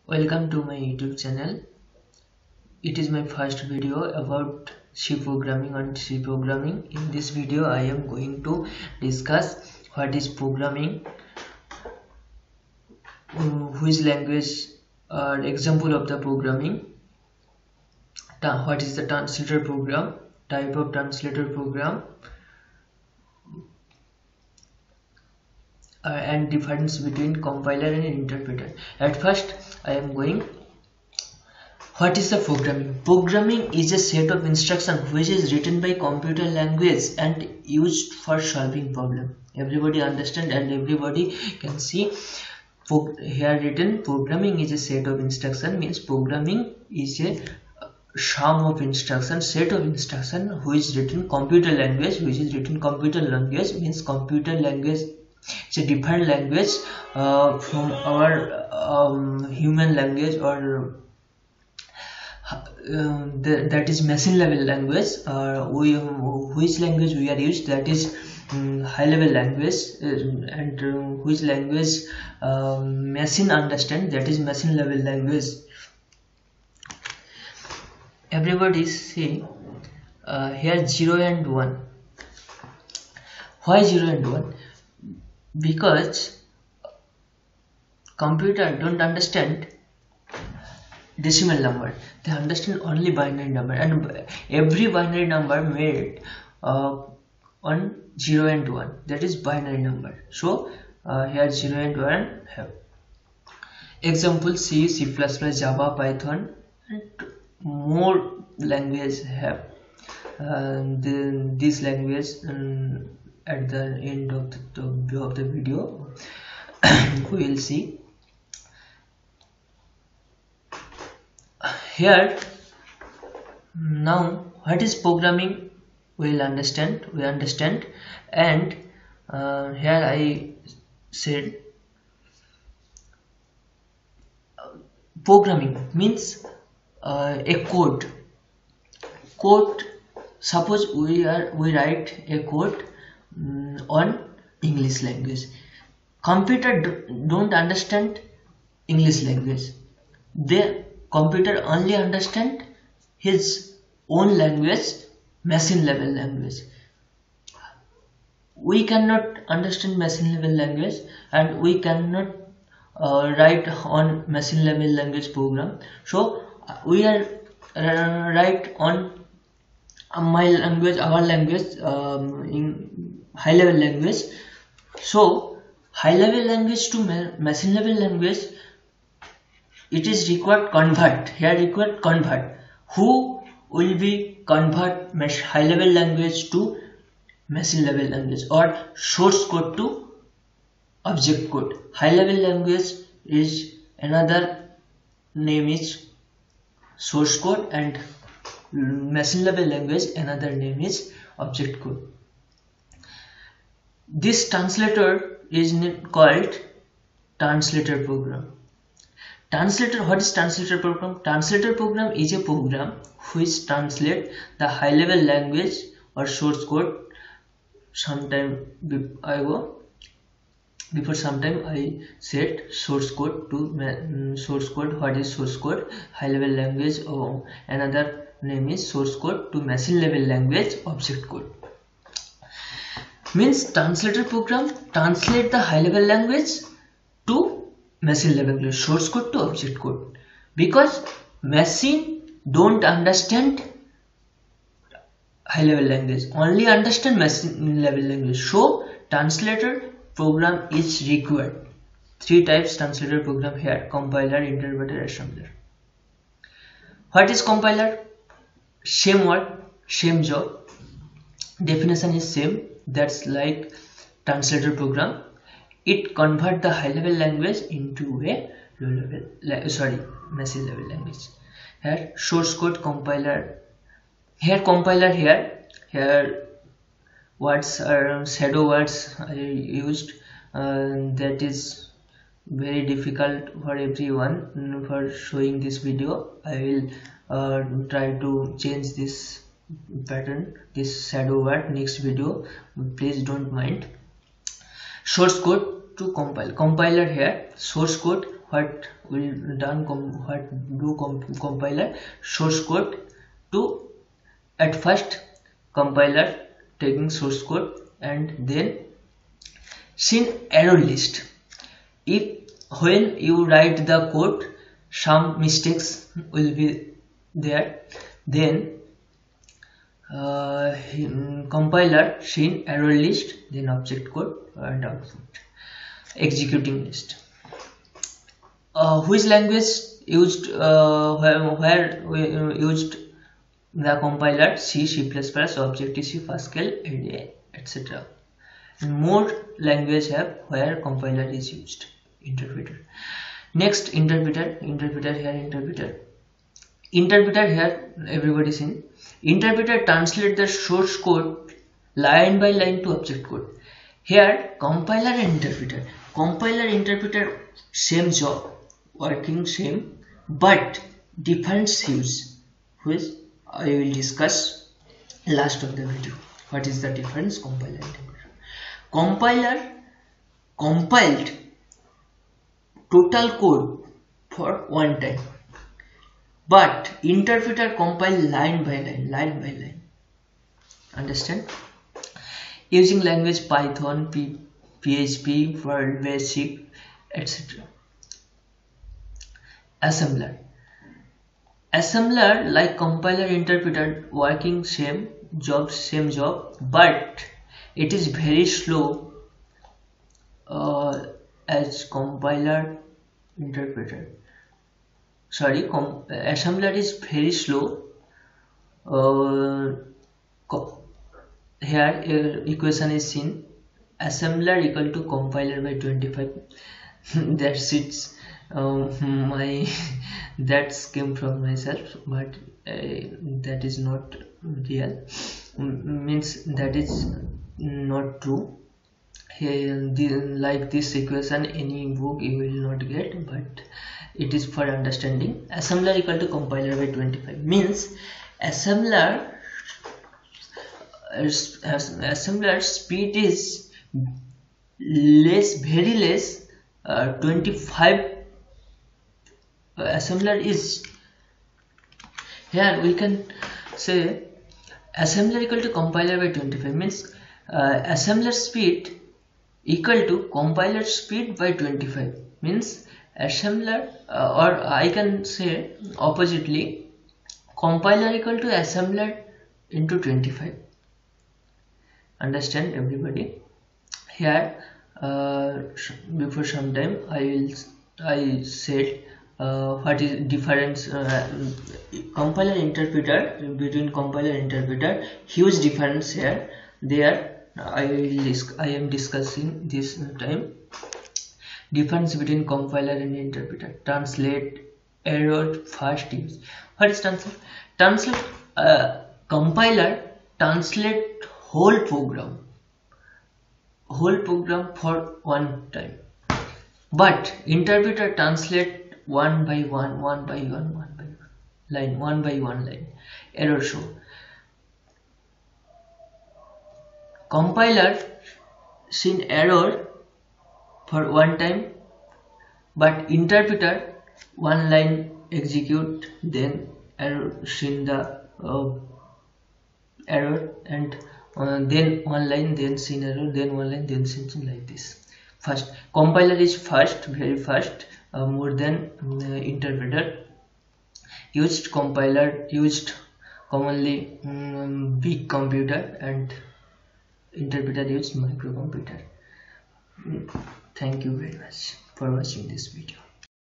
Welcome to my YouTube channel. It is my first video about C programming and C programming. In this video I am going to discuss what is programming, which language are example of the programming, what is the translator program, type of translator program, and difference between compiler and interpreter. At first I am going. What is the programming? Programming is a set of instructions which is written by computer language and used for solving problem. Everybody understand and everybody can see. Here written programming is a set of instruction, means programming is a sum of instructions, set of instruction which is written computer language, means computer language. It's a different language from our human language, or that is machine level language. Which language we are used, that is high level language, and which language machine understand, that is machine level language. Everybody see here 0 and 1. Why 0 and 1? Because computer don't understand decimal number, they understand only binary number, and every binary number made on 0 and 1, that is binary number. So here 0 and 1 have example C, C++, Java, Python, and more language have this language. At the end of the video we will see. Here now what is programming we understand, and here I said programming means a code. Suppose we write a code on English language. Computer don't understand English language. The computer only understand his own language, machine level language. We cannot understand machine level language, and we cannot write on machine level language program. So we are write on my language, our language, in high level language. So high level language to machine level language, it is required convert. Here required convert. Who will be convert high level language to machine level language, or source code to object code? High level language is another name is source code, and machine level language another name is object code. This translator is called translator program. Translator, what is translator program? Translator program is a program which translates the high level language or source code. Before some time I said source code to source code. What is source code? High level language, or another name is source code to machine level language object code. Means translator program translate the high level language to machine level language, source code to object code, because machine don't understand high level language, only understand machine level language. So translator program is required. Three types translator program here: compiler, interpreter, assembler. What is compiler? Same word, same job, definition is same. That's like translator program. It convert the high level language into a low level, machine level language. Here source code, compiler. Here compiler, here words are shadow words I used. That is very difficult for everyone. For showing this video, I will try to change this pattern, this shadow word, next video. Please don't mind. Source code to compile. Compiler here, source code. what will done what do compiler source code to at first compiler taking source code and then seen error list. If when you write the code some mistakes will be there, then compiler seen error list, then object code and output executing list. Which language used where we used the compiler? C, C++, Objective-C, Pascal, etc. More language have where compiler is used. Interpreter. Next, interpreter here everybody seen. Interpreter translate the source code line by line to object code. Here compiler and interpreter same job, working same but different use, which I will discuss last of the video. What is the difference? Compiler and interpreter. Compiler compiled total code for one time, but interpreter compile line by line. Understand? Using language Python, PHP, 1.Basic, etc. Assembler like compiler interpreter working same job, but it is very slow as compiler interpreter. Sorry, assembler is very slow. Here equation is seen. Assembler equal to compiler by 25. That's it. That came from myself, but that is not real. Means that is not true. Here, like this equation, any book you will not get, but it is for understanding. Assembler equal to compiler by 25 means assembler speed is very less. 25 assembler is, here we can say assembler equal to compiler by 25 means assembler speed equal to compiler speed by 25 means assembler or I can say oppositely, compiler equal to assembler into 25. Understand everybody? Here before some time I said what is difference compiler interpreter, between compiler interpreter, huge difference here. There I am discussing this time. Difference between compiler and interpreter. Translate, error, fast use. What is translate? Compiler translate whole program for one time, but interpreter translate one by one line. Error show. Compiler seen error for one time, but interpreter one line execute, then error seen the error, and then one line, then seen error, then one line, then seen, like this. First, compiler is very fast, more than interpreter. Compiler used commonly big computer, and interpreter used microcomputer. Thank you very much for watching this video.